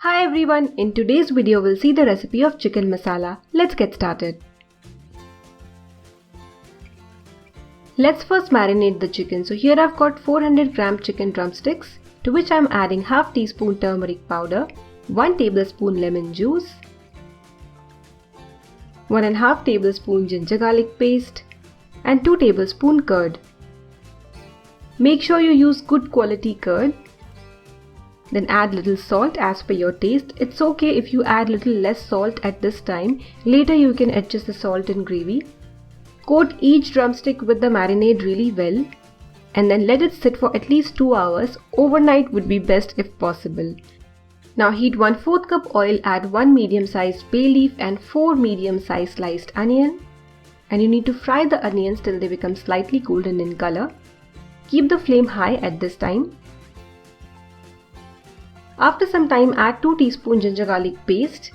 Hi everyone, in today's video we'll see the recipe of chicken masala. Let's get started. Let's first marinate the chicken. So here I've got 400 gram chicken drumsticks, to which I'm adding half teaspoon turmeric powder, 1 tablespoon lemon juice, 1.5 tablespoon ginger garlic paste and 2 tablespoon curd. Make sure you use good quality curd. Then add little salt as per your taste. It's okay if you add little less salt at this time. Later you can adjust the salt in gravy. Coat each drumstick with the marinade really well and then let it sit for at least 2 hours. Overnight would be best if possible. Now heat 1/4 cup oil, add 1 medium-sized bay leaf and 4 medium-sized sliced onion. And you need to fry the onions till they become slightly golden in color. Keep the flame high at this time. After some time, add 2 teaspoon ginger garlic paste,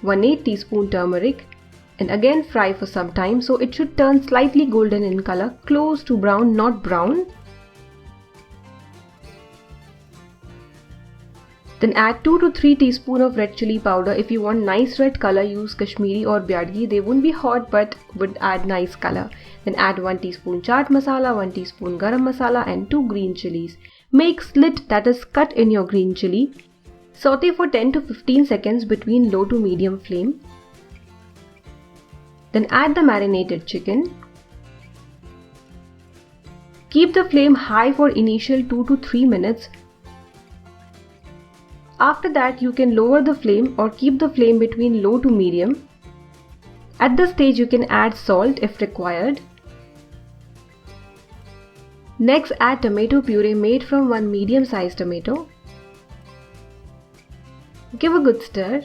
1/8 teaspoon turmeric and again fry for some time, so it should turn slightly golden in color, close to brown, not brown. Then add 2 to 3 teaspoon of red chili powder. If you want nice red color, use Kashmiri or Byadgi. They won't be hot but would add nice color. Then add 1 teaspoon chaat masala, 1 teaspoon garam masala and 2 green chillies. Make slit, that is cut in your green chilli. Saute for 10 to 15 seconds between low to medium flame. Then add the marinated chicken. Keep the flame high for initial 2 to 3 minutes. After that, you can lower the flame or keep the flame between low to medium. At this stage, you can add salt if required. Next, add tomato puree made from 1 medium-sized tomato. Give a good stir.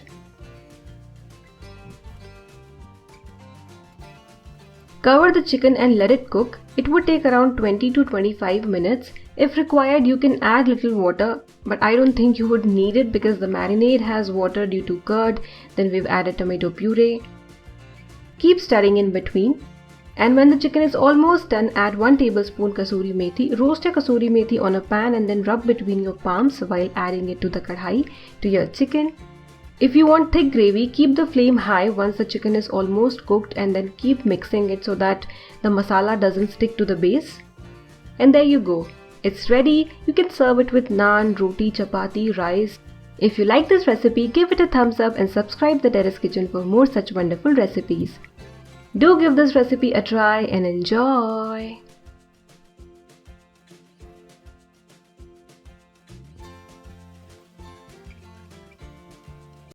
Cover the chicken and let it cook. It would take around 20 to 25 minutes. If required, you can add little water, but I don't think you would need it because the marinade has water due to curd. Then we've added tomato puree. Keep stirring in between. And when the chicken is almost done, add 1 tablespoon Kasuri Methi. Roast your Kasuri Methi on a pan and then rub between your palms while adding it to the kadhai to your chicken. If you want thick gravy, keep the flame high once the chicken is almost cooked and then keep mixing it so that the masala doesn't stick to the base. And there you go. It's ready. You can serve it with naan, roti, chapati, rice. If you like this recipe, give it a thumbs up and subscribe to the Terrace Kitchen for more such wonderful recipes. Do give this recipe a try and enjoy!